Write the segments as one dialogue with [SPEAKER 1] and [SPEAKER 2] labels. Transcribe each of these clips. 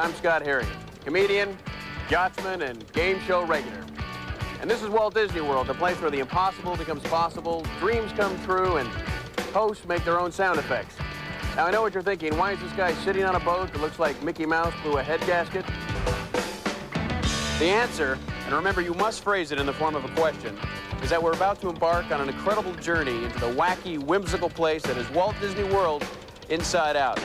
[SPEAKER 1] I'm Scott Herriot, comedian, yachtsman, and game show regular. And this is Walt Disney World, the place where the impossible becomes possible, dreams come true, and hosts make their own sound effects. Now, I know what you're thinking. Why is this guy sitting on a boat that looks like Mickey Mouse blew a head gasket? The answer, and remember, you must phrase it in the form of a question, is that we're about to embark on an incredible journey into the wacky, whimsical place that is Walt Disney World inside out.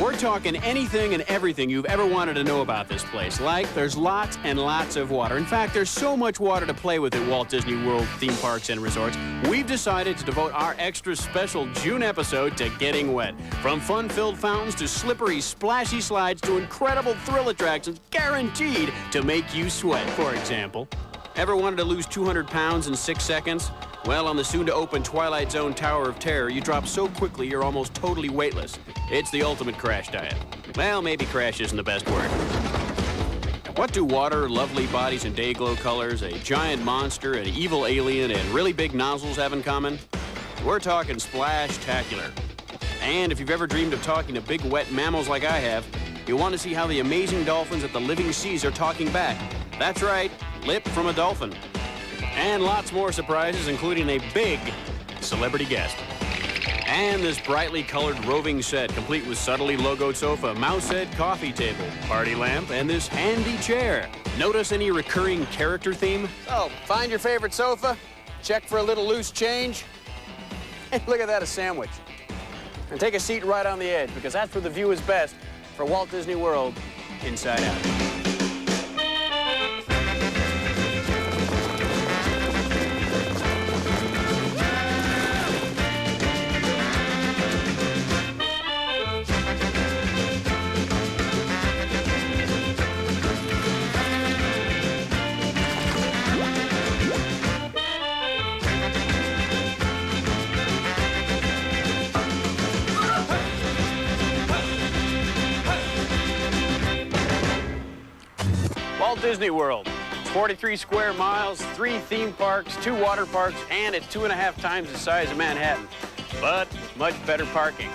[SPEAKER 1] We're talking anything and everything you've ever wanted to know about this place. Like, there's lots and lots of water. In fact, there's so much water to play with at Walt Disney World theme parks and resorts, we've decided to devote our extra special June episode to getting wet. From fun-filled fountains to slippery, splashy slides to incredible thrill attractions guaranteed to make you sweat, for example. Ever wanted to lose 200 pounds in 6 seconds? Well, on the soon-to-open Twilight Zone Tower of Terror, you drop so quickly you're almost totally weightless. It's the ultimate crash diet. Well, maybe crash isn't the best word. What do water, lovely bodies in day-glow colors, a giant monster, an evil alien, and really big nozzles have in common? We're talking splash-tacular. And if you've ever dreamed of talking to big, wet mammals like I have, you'll want to see how the amazing dolphins at the living seas are talking back. That's right, lip from a dolphin. And lots more surprises, including a big celebrity guest. And this brightly colored roving set, complete with subtly logoed sofa, mouse head coffee table, party lamp, and this handy chair. Notice any recurring character theme? So, find your favorite sofa, check for a little loose change, and look at that, a sandwich. And take a seat right on the edge, because that's where the view is best for Walt Disney World inside out. Walt Disney World. It's 43 square miles, 3 theme parks, 2 water parks, and it's 2.5 times the size of Manhattan. But much better parking.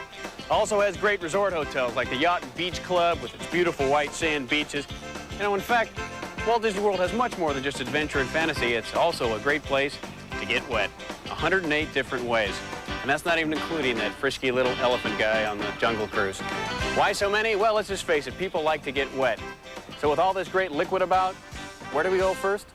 [SPEAKER 1] Also has great resort hotels like the Yacht and Beach Club with its beautiful white sand beaches. You know, in fact, Walt Disney World has much more than just adventure and fantasy. It's also a great place to get wet. 108 different ways. And that's not even including that frisky little elephant guy on the Jungle Cruise. Why so many? Well, let's just face it, people like to get wet. So with all this great liquid about, where do we go first?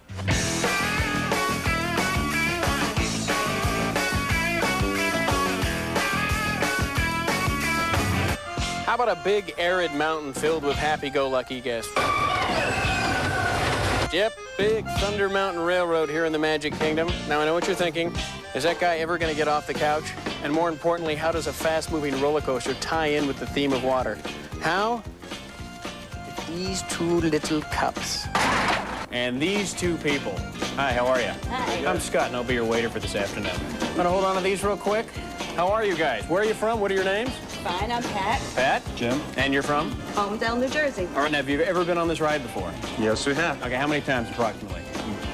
[SPEAKER 1] How about a big arid mountain filled with happy-go-lucky guests? Yep, big Thunder Mountain Railroad here in the Magic Kingdom. Now, I know what you're thinking. Is that guy ever going to get off the couch? And more importantly, how does a fast-moving roller coaster tie in with the theme of water? How? These 2 little cups. And these 2 people. Hi, how are you?
[SPEAKER 2] Hi.
[SPEAKER 1] I'm Scott, and I'll be your waiter for this afternoon. I'm gonna hold on to these real quick. How are you guys? Where are you from? What are your names?
[SPEAKER 2] Fine, I'm Pat.
[SPEAKER 1] Pat?
[SPEAKER 3] Jim.
[SPEAKER 1] And you're from?
[SPEAKER 2] Hometown, New Jersey.
[SPEAKER 1] All right, now, have you ever been on this ride before?
[SPEAKER 3] Yes, we have.
[SPEAKER 1] Okay, how many times approximately?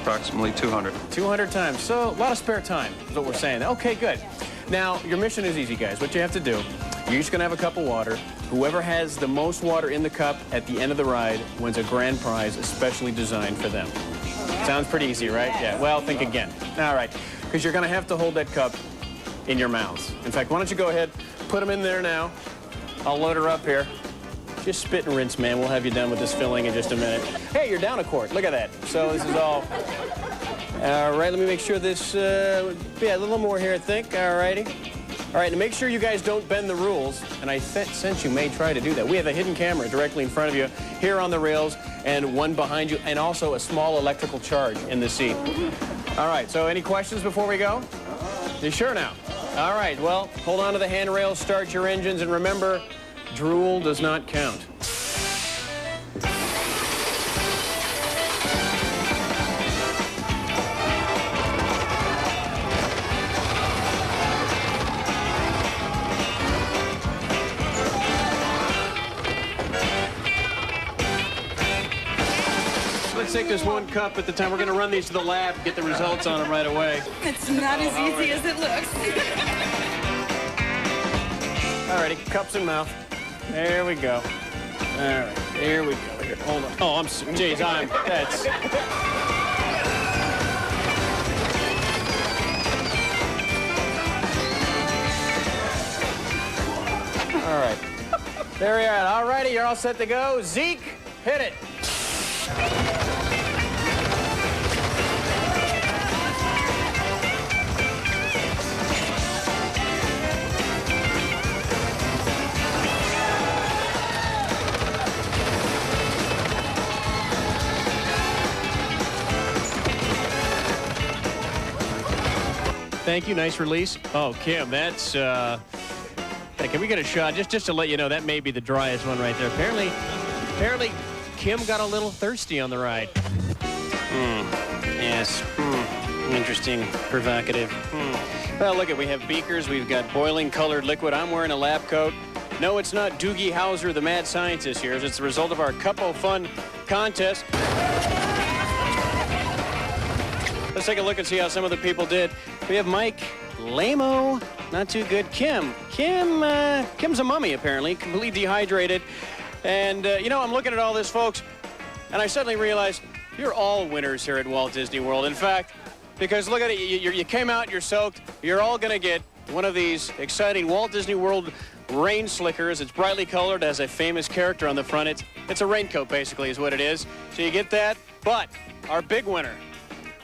[SPEAKER 3] Approximately 200.
[SPEAKER 1] 200 times. So, a lot of spare time is what we're saying. Okay, good. Now, your mission is easy, guys. What you have to do, you're just gonna have a cup of water. Whoever has the most water in the cup at the end of the ride wins a grand prize especially designed for them. Sounds pretty easy, right?
[SPEAKER 2] Yes.
[SPEAKER 1] Yeah, well, think again. All right, because you're gonna have to hold that cup in your mouths. In fact, why don't you go ahead, put them in there now. I'll load her up here. Just spit and rinse, man. We'll have you done with this filling in just a minute. Hey, you're down a quart. Look at that. So this is all. All right, let me make sure this, yeah, a little more here, I think. All righty. All right, and make sure you guys don't bend the rules, and I sense you may try to do that. We have a hidden camera directly in front of you, here on the rails, and one behind you, and also a small electrical charge in the seat. All right, so any questions before we go? You sure now? All right, well, hold on to the handrails, start your engines, and remember, drool does not count. Let's take this one cup at the time. We're going to run these to the lab, get the results on them right away.
[SPEAKER 2] It's not as easy as it looks.
[SPEAKER 1] All righty, cups in mouth. There we go. All right. Here we go. Here, hold on. Oh, that's... All right. There we are. All righty, you're all set to go. Zeke, hit it. Thank you. Nice release. Oh, Kim, that's... Hey, can we get a shot? Just to let you know, that may be the driest one right there. Apparently, Kim got a little thirsty on the ride. Yes. Interesting. Provocative. Well, look we have beakers. We've got boiling colored liquid. I'm wearing a lab coat. No, it's not Doogie Howser, the mad scientist here. It's the result of our Cup-O Fun contest. Let's take a look and see how some of the people did. We have Mike, lame-o, not too good. Kim's a mummy, apparently, completely dehydrated. And, you know, I'm looking at all this, folks, and I suddenly realized you're all winners here at Walt Disney World. In fact, because look at it, you came out, you're soaked, you're all going to get one of these exciting Walt Disney World rain slickers. It's brightly colored, has a famous character on the front. It's a raincoat, basically, is what it is. So you get that, but our big winner,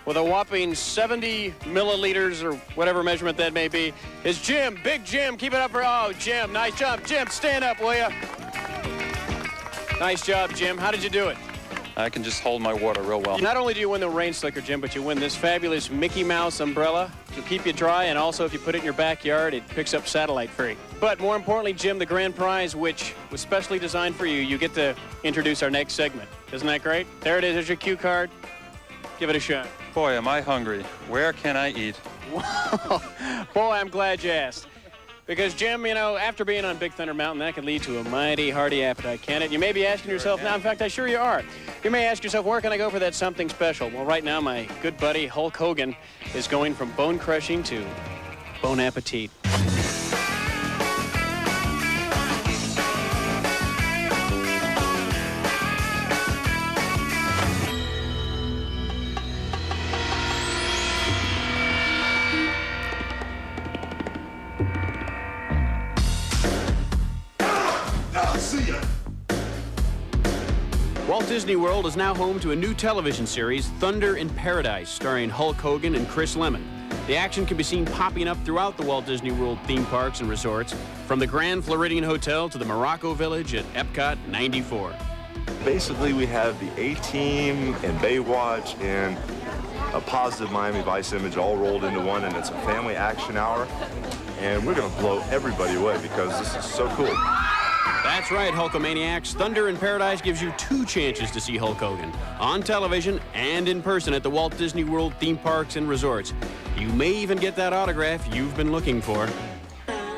[SPEAKER 1] with a whopping 70 milliliters or whatever measurement that may be, is Jim. Big Jim. Keep it up for... Oh, Jim. Nice job. Jim, stand up, will you? Nice job, Jim. How did you do it?
[SPEAKER 3] I can just hold my water real well.
[SPEAKER 1] Not only do you win the rain slicker, Jim, but you win this fabulous Mickey Mouse umbrella to keep you dry, and also if you put it in your backyard, it picks up satellite free. But more importantly, Jim, the grand prize, which was specially designed for you, you get to introduce our next segment. Isn't that great? There it is. There's your cue card. Give it a shot.
[SPEAKER 3] Boy, am I hungry. Where can I eat?
[SPEAKER 1] Boy, I'm glad you asked. Because, Jim, you know, after being on Big Thunder Mountain, that can lead to a mighty hearty appetite, can it? You may be asking yourself now, in fact, I'm sure you are. You may ask yourself, where can I go for that something special? Well, right now, my good buddy Hulk Hogan is going from bone crushing to bon appetit. Walt Disney World is now home to a new television series, Thunder in Paradise, starring Hulk Hogan and Chris Lemmon. The action can be seen popping up throughout the Walt Disney World theme parks and resorts, from the Grand Floridian Hotel to the Morocco Village at Epcot 94.
[SPEAKER 4] Basically, we have the A-Team and Baywatch and a positive Miami Vice image all rolled into one, and it's a family action hour. And we're going to blow everybody away because this is so cool.
[SPEAKER 1] That's right, Hulkamaniacs. Thunder in Paradise gives you 2 chances to see Hulk Hogan, on television and in person at the Walt Disney World theme parks and resorts. You may even get that autograph you've been looking for.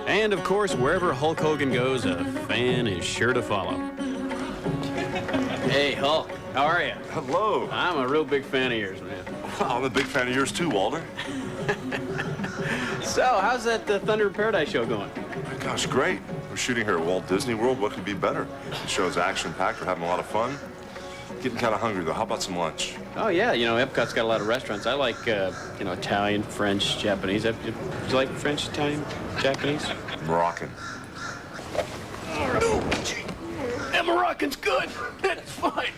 [SPEAKER 1] And, of course, wherever Hulk Hogan goes, a fan is sure to follow. Hey, Hulk, how are you?
[SPEAKER 4] Hello.
[SPEAKER 1] I'm a real big fan of yours, man.
[SPEAKER 4] I'm a big fan of yours too, Walter.
[SPEAKER 1] So, how's that Thunder in Paradise show going?
[SPEAKER 4] My gosh, great. We're shooting here at Walt Disney World. What could be better? The show's action-packed. We're having a lot of fun. Getting kind of hungry, though. How about some lunch?
[SPEAKER 1] Oh, yeah. You know, Epcot's got a lot of restaurants. I like, you know, Italian, French, Japanese. Do you like French, Italian, Japanese?
[SPEAKER 4] Moroccan.
[SPEAKER 1] That Moroccan's good. That's fine.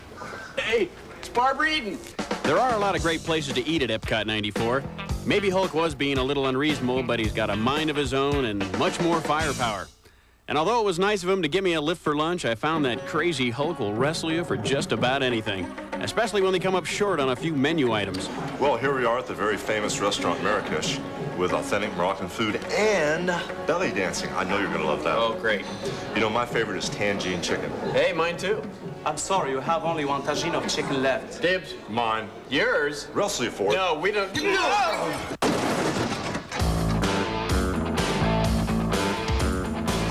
[SPEAKER 1] Hey, it's Barbara Eden. There are a lot of great places to eat at Epcot 94. Maybe Hulk was being a little unreasonable, but he's got a mind of his own and much more firepower. And although it was nice of him to give me a lift for lunch, I found that crazy Hulk will wrestle you for just about anything, especially when they come up short on a few menu items.
[SPEAKER 4] Well, here we are at the very famous restaurant Marrakesh with authentic Moroccan food and belly dancing. I know you're going to love that.
[SPEAKER 1] Oh, great.
[SPEAKER 4] You know, my favorite is tangine chicken.
[SPEAKER 1] Hey, mine too.
[SPEAKER 5] I'm sorry, you have only 1 tagine of chicken left.
[SPEAKER 1] Dibs.
[SPEAKER 4] Mine.
[SPEAKER 1] Yours?
[SPEAKER 4] Wrestle you for it.
[SPEAKER 1] No, we don't. No!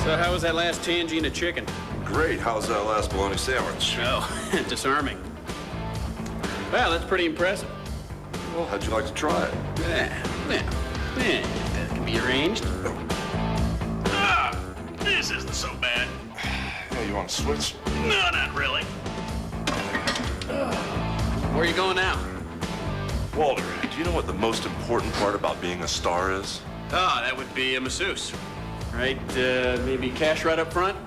[SPEAKER 1] So how was that last tangine of chicken?
[SPEAKER 4] Great. How's that last bologna sandwich?
[SPEAKER 1] Oh, disarming. Well, that's pretty impressive.
[SPEAKER 4] Well, how'd you like to try it?
[SPEAKER 1] That can be arranged. This isn't so bad.
[SPEAKER 4] Hey, you want to switch?
[SPEAKER 1] No, not really. Where are you going now?
[SPEAKER 4] Walter, do you know what the most important part about being a star is?
[SPEAKER 1] Oh, that would be a masseuse. Right, maybe cash right up front?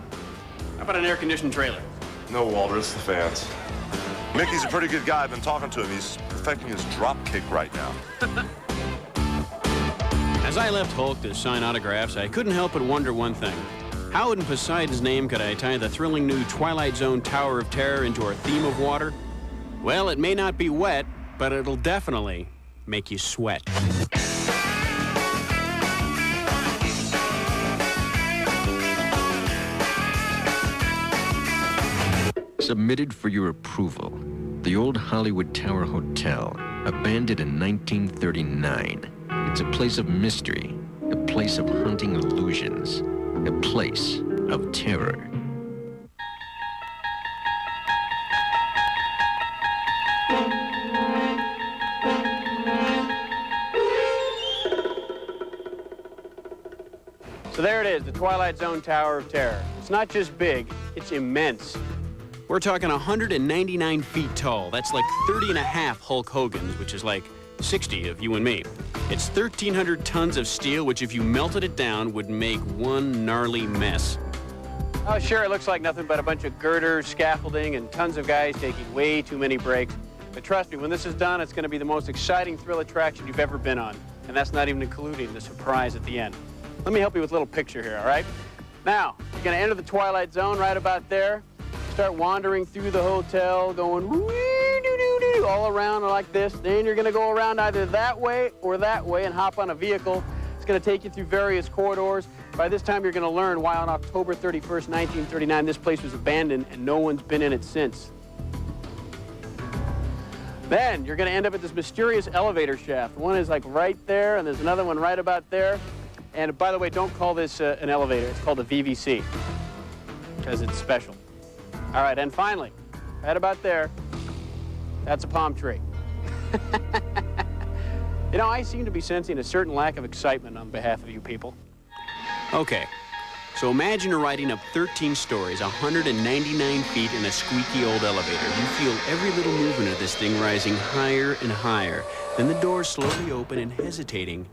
[SPEAKER 1] How about an air-conditioned trailer?
[SPEAKER 4] No, Walter, it's the fans. Mickey's a pretty good guy. I've been talking to him. He's perfecting his drop kick right now.
[SPEAKER 1] As I left Hulk to sign autographs, I couldn't help but wonder one thing. How in Poseidon's name could I tie the thrilling new Twilight Zone Tower of Terror into our theme of water? Well, it may not be wet, but it'll definitely make you sweat.
[SPEAKER 6] Submitted for your approval, the old Hollywood Tower Hotel, abandoned in 1939. It's a place of mystery, a place of haunting illusions, a place of terror.
[SPEAKER 1] So there it is, the Twilight Zone Tower of Terror. It's not just big, it's immense. We're talking 199 feet tall. That's like 30 and a half Hulk Hogan's, which is like 60 of you and me. It's 1,300 tons of steel, which if you melted it down would make one gnarly mess. Oh, sure, it looks like nothing but a bunch of girders, scaffolding, and tons of guys taking way too many breaks. But trust me, when this is done, it's going to be the most exciting thrill attraction you've ever been on. And that's not even including the surprise at the end. Let me help you with a little picture here, all right? Now, you're going to enter the Twilight Zone right about there. Start wandering through the hotel, going wee-doo-doo-doo, all around like this. Then you're going to go around either that way or that way and hop on a vehicle. It's going to take you through various corridors. By this time, you're going to learn why on October 31st, 1939, this place was abandoned and no one's been in it since. Then you're going to end up at this mysterious elevator shaft. One is like right there, and there's another one right about there. And by the way, don't call this an elevator. It's called a VVC because it's special. All right, and finally, right about there, that's a palm tree. You know, I seem to be sensing a certain lack of excitement on behalf of you people. Okay, so imagine you're riding up 13 stories, 199 feet in a squeaky old elevator. You feel every little movement of this thing rising higher and higher. Then the doors slowly open and hesitating,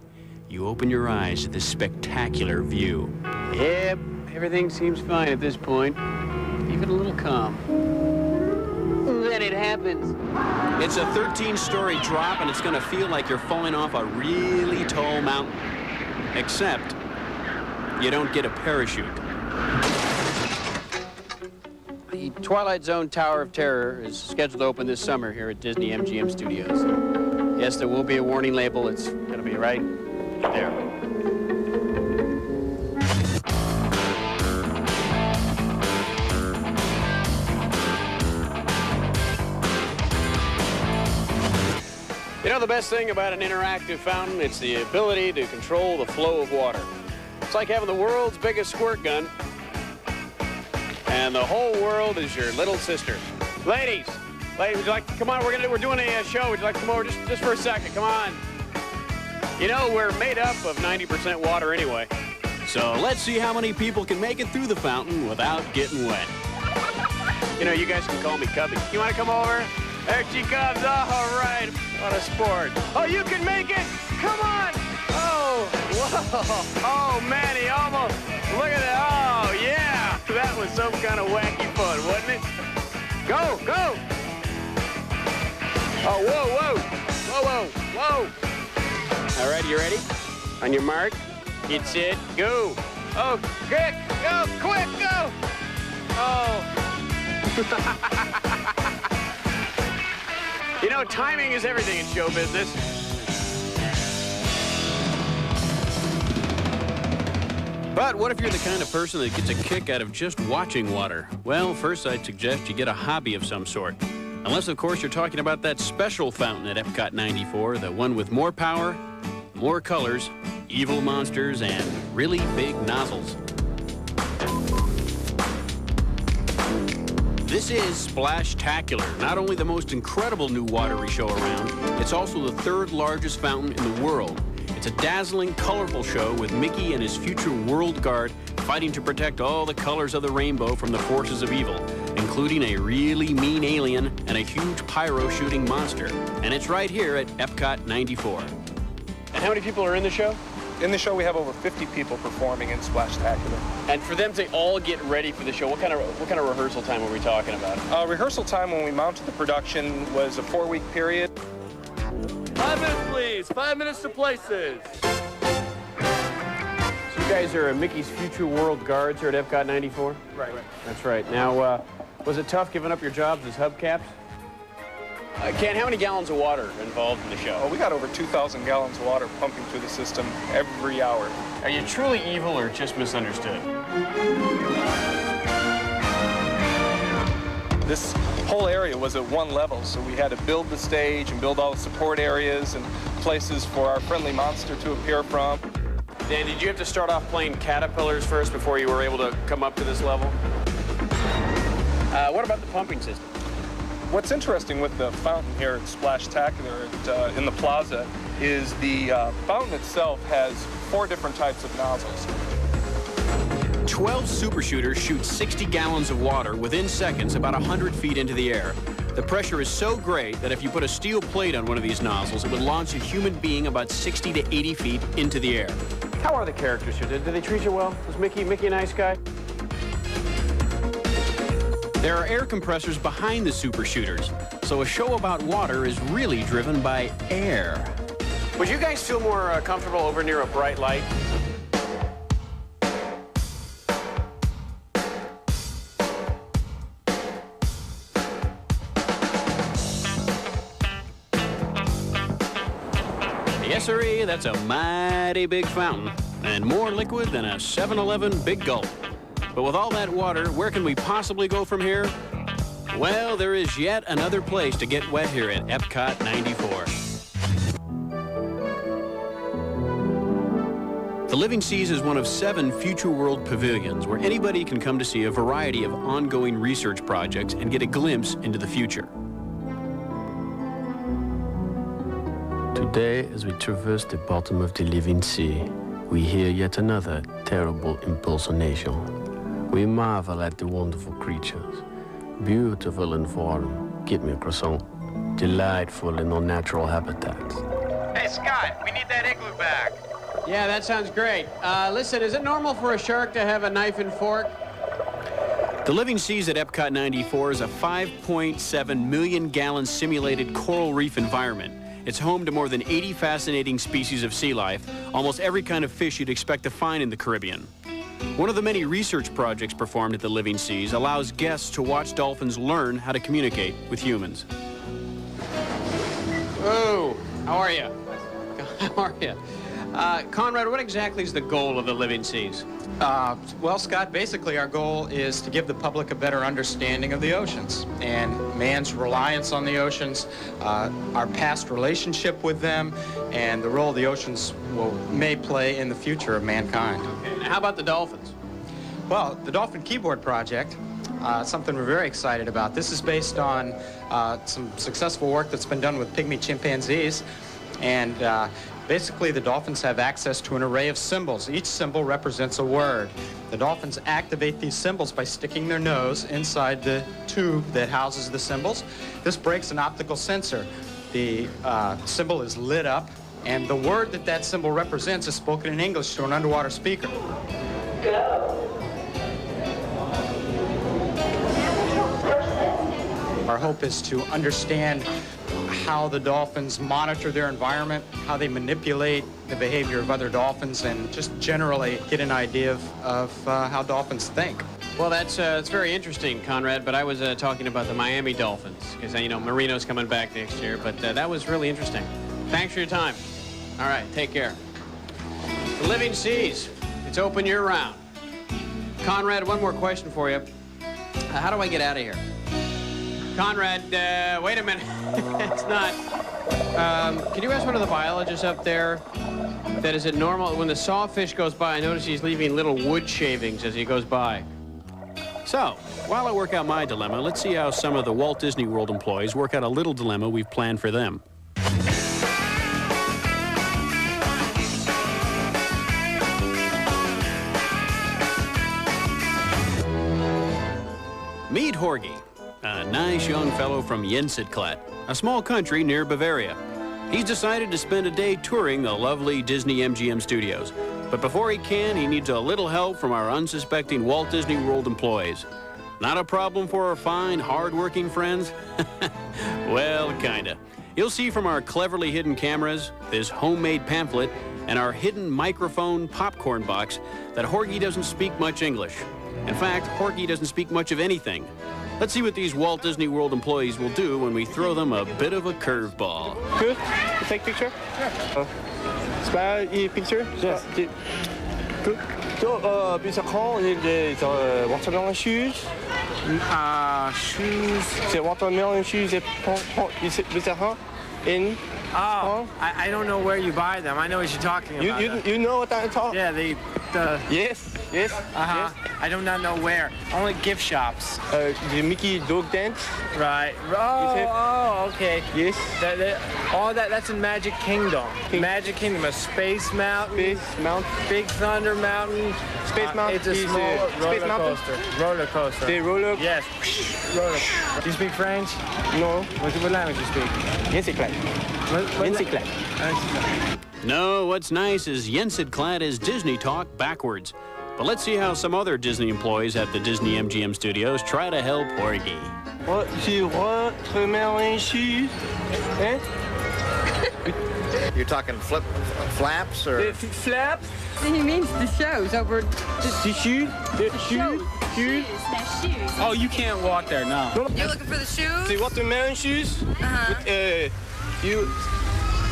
[SPEAKER 1] you open your eyes to this spectacular view. Yep, everything seems fine at this point. Even a little calm. Then it happens. It's a 13-story drop, and it's going to feel like you're falling off a really tall mountain. Except, you don't get a parachute. The Twilight Zone Tower of Terror is scheduled to open this summer here at Disney MGM Studios. Yes, there will be a warning label. It's going to be right there. You know the best thing about an interactive fountain? It's the ability to control the flow of water. It's like having the world's biggest squirt gun, and the whole world is your little sister. Ladies, would you like to come on? We're doing a show. Would you like to come over just for a second? Come on. You know, we're made up of 90% water anyway. So let's see how many people can make it through the fountain without getting wet. You know, you guys can call me Cubby. You want to come over? There she comes. All right. What a sport. Oh, you can make it. Come on. Oh, whoa. Oh, man, he almost. Look at that. Oh, yeah. That was some kind of wacky fun, wasn't it? Go, go. Oh, whoa, whoa. Whoa, whoa, whoa. All right, you ready? On your mark, get set, go. Oh, quick, go, quick, go. Oh. You know, timing is everything in show business. But what if you're the kind of person that gets a kick out of just watching water? Well, first I'd suggest you get a hobby of some sort. Unless, of course, you're talking about that special fountain at Epcot 94, the one with more power, more colors, evil monsters, and really big nozzles. This is Splashtacular, not only the most incredible new watery show around, it's also the third largest fountain in the world. It's a dazzling, colorful show with Mickey and his future world guard fighting to protect all the colors of the rainbow from the forces of evil.
[SPEAKER 7] including a really mean alien and a huge pyro-shooting monster. And it's right here at Epcot 94.
[SPEAKER 1] And how many people are in the show?
[SPEAKER 8] In the show, we have over 50 people performing in Splashtacular.
[SPEAKER 1] And for them to all get ready for the show, what kind of rehearsal time are we talking about?
[SPEAKER 8] Rehearsal time when we mounted the production was a 4-week period.
[SPEAKER 1] 5 minutes, please. 5 minutes to places. So you guys are Mickey's Future World Guards here at Epcot 94?
[SPEAKER 8] Right.
[SPEAKER 1] That's right. Now, was it tough giving up your jobs as hubcaps? Ken, how many gallons of water are involved in the show?
[SPEAKER 8] Well, we got over 2,000 gallons of water pumping through the system every hour.
[SPEAKER 1] Are you truly evil or just misunderstood?
[SPEAKER 8] This whole area was at one level, so we had to build the stage and build all the support areas and places for our friendly monster to appear from.
[SPEAKER 1] Dan, did you have to start off playing caterpillars first before you were able to come up to this level? What about the pumping system?
[SPEAKER 8] What's interesting with the fountain here at Splashtacular in the plaza is the fountain itself has 4 different types of nozzles.
[SPEAKER 7] 12 super shooters shoot 60 gallons of water within seconds about 100 feet into the air. The pressure is so great that if you put a steel plate on one of these nozzles, it would launch a human being about 60 to 80 feet into the air.
[SPEAKER 1] How are the characters here? Did they treat you well? Was Mickey a nice guy?
[SPEAKER 7] There are air compressors behind the super shooters, so a show about water is really driven by air.
[SPEAKER 1] Would you guys feel more comfortable over near a bright light?
[SPEAKER 7] Yes, sirree, that's a mighty big fountain, and more liquid than a 7-Eleven Big Gulp. But with all that water, where can we possibly go from here? Well, there is yet another place to get wet here at Epcot 94. The Living Seas is one of 7 Future World pavilions where anybody can come to see a variety of ongoing research projects and get a glimpse into the future.
[SPEAKER 9] Today, as we traverse the bottom of the living sea, we hear yet another terrible impersonation. We marvel at the wonderful creatures, beautiful in form, get me a croissant, delightful in their natural habitats.
[SPEAKER 1] Hey, Scott, we need that igloo back. Yeah, that sounds great. Listen, is it normal for a shark to have a knife and fork?
[SPEAKER 7] The Living Seas at Epcot 94 is a 5.7 million gallon simulated coral reef environment. It's home to more than 80 fascinating species of sea life, almost every kind of fish you'd expect to find in the Caribbean. One of the many research projects performed at the Living Seas allows guests to watch dolphins learn how to communicate with humans.
[SPEAKER 1] Oh, how are you? How are you? Conrad, what exactly is the goal of the Living Seas?
[SPEAKER 10] Well, Scott, basically our goal is to give the public a better understanding of the oceans and man's reliance on the oceans, our past relationship with them, and the role the oceans may play in the future of mankind.
[SPEAKER 1] Okay. Now, how about the dolphins?
[SPEAKER 10] Well, the Dolphin Keyboard Project, something we're very excited about. This is based on some successful work that's been done with pygmy chimpanzees, and basically, the dolphins have access to an array of symbols. Each symbol represents a word. The dolphins activate these symbols by sticking their nose inside the tube that houses the symbols. This breaks an optical sensor. The symbol is lit up, and the word that symbol represents is spoken in English to an underwater speaker. Go. Our hope is to understand how the dolphins monitor their environment, how they manipulate the behavior of other dolphins, and just generally get an idea of how dolphins think.
[SPEAKER 1] Well, that's very interesting, Conrad, but I was talking about the Miami Dolphins, because, you know, Marino's coming back next year, but that was really interesting. Thanks for your time. All right, take care. The Living Seas, it's open year-round. Conrad, one more question for you. How do I get out of here? Conrad, wait a minute. It's not. Could you ask one of the biologists up there that is it normal when the sawfish goes by? I notice he's leaving little wood shavings as he goes by.
[SPEAKER 7] So, while I work out my dilemma, let's see how some of the Walt Disney World employees work out a little dilemma we've planned for them. Meet Horgy, a nice young fellow from Jensitklat, a small country near Bavaria. He's decided to spend a day touring the lovely Disney MGM studios. But before he can, he needs a little help from our unsuspecting Walt Disney World employees. Not a problem for our fine, hard-working friends? Well, kinda. You'll see from our cleverly hidden cameras, this homemade pamphlet, and our hidden microphone popcorn box that Horgy doesn't speak much English. In fact, Horgy doesn't speak much of anything. Let's see what these Walt Disney World employees will do when we throw them a bit of a curveball.
[SPEAKER 11] Good? You take picture? Sure. Smile, picture? Yes. Good. So, bisa call the watermelon shoes?
[SPEAKER 10] Shoes.
[SPEAKER 11] The watermelon shoes, is in?
[SPEAKER 10] Oh, I don't know where you buy them. I know what you're talking about.
[SPEAKER 11] You know what I'm talking?
[SPEAKER 10] Yeah, the
[SPEAKER 11] Yes. Yes.
[SPEAKER 10] Yes. I do not know where. Only gift shops.
[SPEAKER 11] The Mickey dog dance.
[SPEAKER 10] Right. Oh, okay.
[SPEAKER 11] Yes.
[SPEAKER 10] That's in Magic Kingdom. Magic Kingdom, a Space Mountain.
[SPEAKER 11] Space Mountain.
[SPEAKER 10] Big Thunder Mountain.
[SPEAKER 11] Space Mountain.
[SPEAKER 10] It's a small roller coaster. Roller coaster.
[SPEAKER 11] The roller.
[SPEAKER 10] Yes. Roller. Do you speak French?
[SPEAKER 11] No.
[SPEAKER 10] What language do you speak?
[SPEAKER 11] Jensitklat. Jensitklat.
[SPEAKER 7] No, what's nice is Jensitklat is Disney talk backwards. But let's see how some other Disney employees at the Disney MGM studios try to help Horgy.
[SPEAKER 11] What? The watermelon shoes? Eh?
[SPEAKER 12] You're talking flaps or?
[SPEAKER 11] Flaps?
[SPEAKER 2] He means the shows over
[SPEAKER 11] The shoes? The shoes? Shoes?
[SPEAKER 10] Oh, you can't walk there, no.
[SPEAKER 2] You're looking for the shoes?
[SPEAKER 11] The watermelon shoes?
[SPEAKER 2] Uh-huh.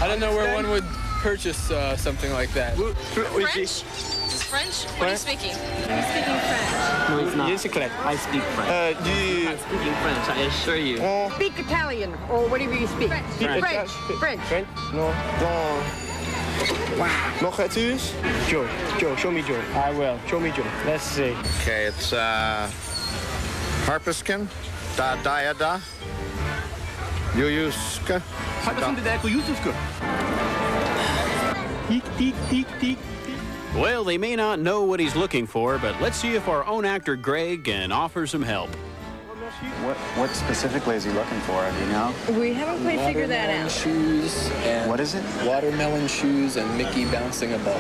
[SPEAKER 13] I don't know where one would purchase something like that.
[SPEAKER 2] French? Is this French? What are you speaking? I'm speaking French.
[SPEAKER 11] No, it's not. Jensitklat.
[SPEAKER 10] I speak French.
[SPEAKER 11] I'm
[SPEAKER 10] not speaking French, I assure you.
[SPEAKER 2] Speak Italian or whatever you speak.
[SPEAKER 11] French.
[SPEAKER 2] French.
[SPEAKER 11] No. Nog het eens? Joe, show me Joe.
[SPEAKER 10] I will.
[SPEAKER 11] Show me Joe.
[SPEAKER 10] Let's see.
[SPEAKER 12] Okay, it's Harpiskin, da, Jujuska.
[SPEAKER 7] Well, they may not know what he's looking for, but let's see if our own actor Greg can offer some help.
[SPEAKER 14] What specifically is he looking for? Do you know?
[SPEAKER 2] We haven't quite figured that out.
[SPEAKER 13] Shoes and
[SPEAKER 14] What is it?
[SPEAKER 13] watermelon shoes and Mickey bouncing a ball.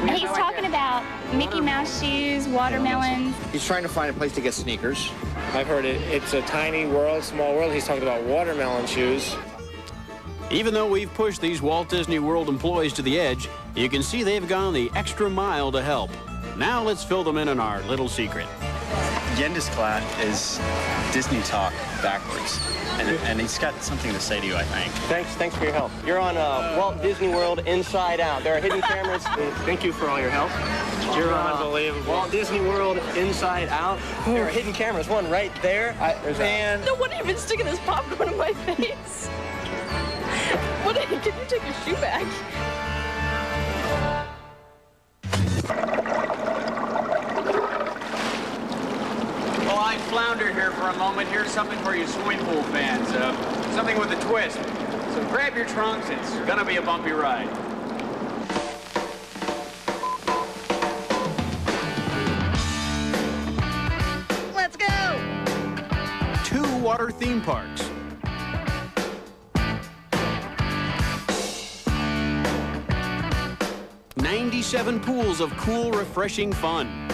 [SPEAKER 15] He's talking about Mickey Mouse shoes, watermelons.
[SPEAKER 12] He's trying to find a place to get sneakers.
[SPEAKER 10] I've heard it. It's a tiny world, small world. He's talking about watermelon shoes.
[SPEAKER 7] Even though we've pushed these Walt Disney World employees to the edge, you can see they've gone the extra mile to help. Now let's fill them in on our little secret.
[SPEAKER 14] Jensitklat is Disney talk backwards. And he's got something to say to you, I think.
[SPEAKER 11] Thanks for your help. You're on Walt Disney World Inside Out. There are hidden cameras. Thank you for all your help. You're on
[SPEAKER 10] Unbelievable.
[SPEAKER 11] Walt Disney World Inside Out. There are hidden cameras. One right there. And
[SPEAKER 2] No one even sticking this popcorn in my face. Can you take your shoe back?
[SPEAKER 1] Well, I floundered here for a moment. Here's something for you swimming pool fans. Something with a twist. So grab your trunks. It's gonna be a bumpy ride.
[SPEAKER 2] Let's go!
[SPEAKER 7] 2 water theme parks. '97 pools of cool, refreshing fun.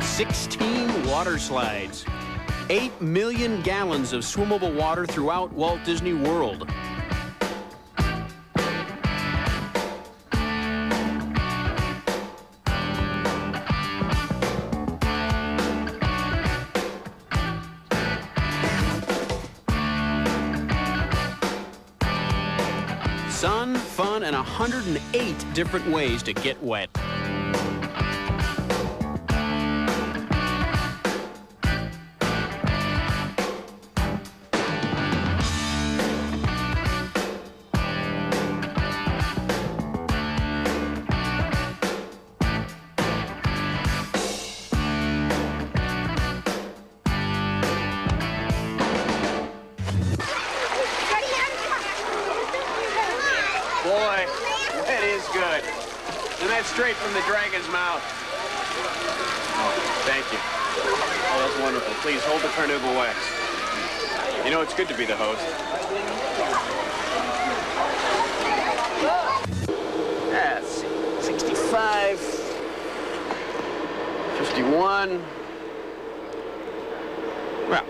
[SPEAKER 7] 16 water slides. 8 million gallons of swimmable water throughout Walt Disney World. Sun, fun, and 108 different ways to get wet.
[SPEAKER 1] Boy, that is good. And that's straight from the dragon's mouth. Thank you. Oh, that's wonderful. Please hold the carnauba wax. You know, it's good to be the host. Let's see. 65. 51. Well,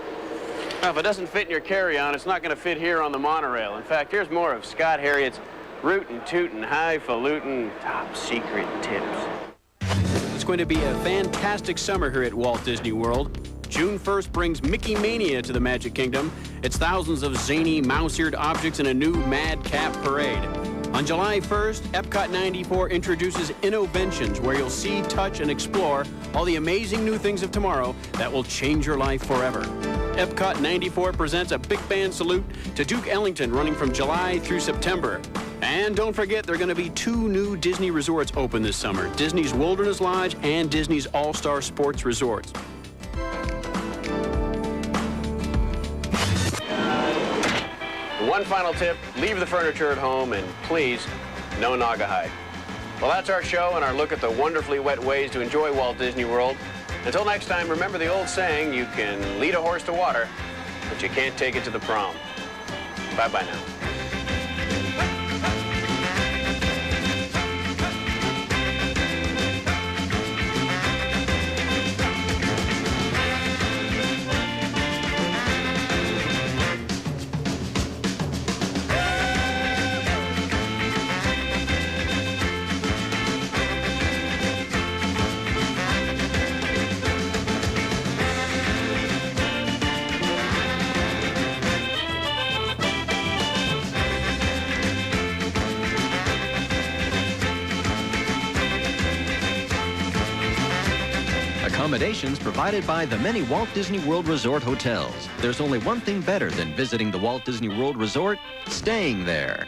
[SPEAKER 1] if it doesn't fit in your carry-on, it's not going to fit here on the monorail. In fact, here's more of Scott Herriot's rootin' tootin' highfalutin' top secret tips.
[SPEAKER 7] It's going to be a fantastic summer here at Walt Disney World. June 1st brings Mickey Mania to the Magic Kingdom. It's thousands of zany, mouse-eared objects in a new madcap parade. On July 1st, Epcot 94 introduces Innoventions, where you'll see, touch, and explore all the amazing new things of tomorrow that will change your life forever. Epcot 94 presents a big band salute to Duke Ellington running from July through September. And don't forget, there are going to be 2 new Disney resorts open this summer, Disney's Wilderness Lodge and Disney's All-Star Sports Resorts.
[SPEAKER 1] One final tip, leave the furniture at home and please, no Naga hide. Well, that's our show and our look at the wonderfully wet ways to enjoy Walt Disney World. Until next time, remember the old saying, you can lead a horse to water, but you can't take it to the prom. Bye-bye now.
[SPEAKER 6] Accommodations provided by the many Walt Disney World Resort hotels. There's only one thing better than visiting the Walt Disney World Resort: staying there.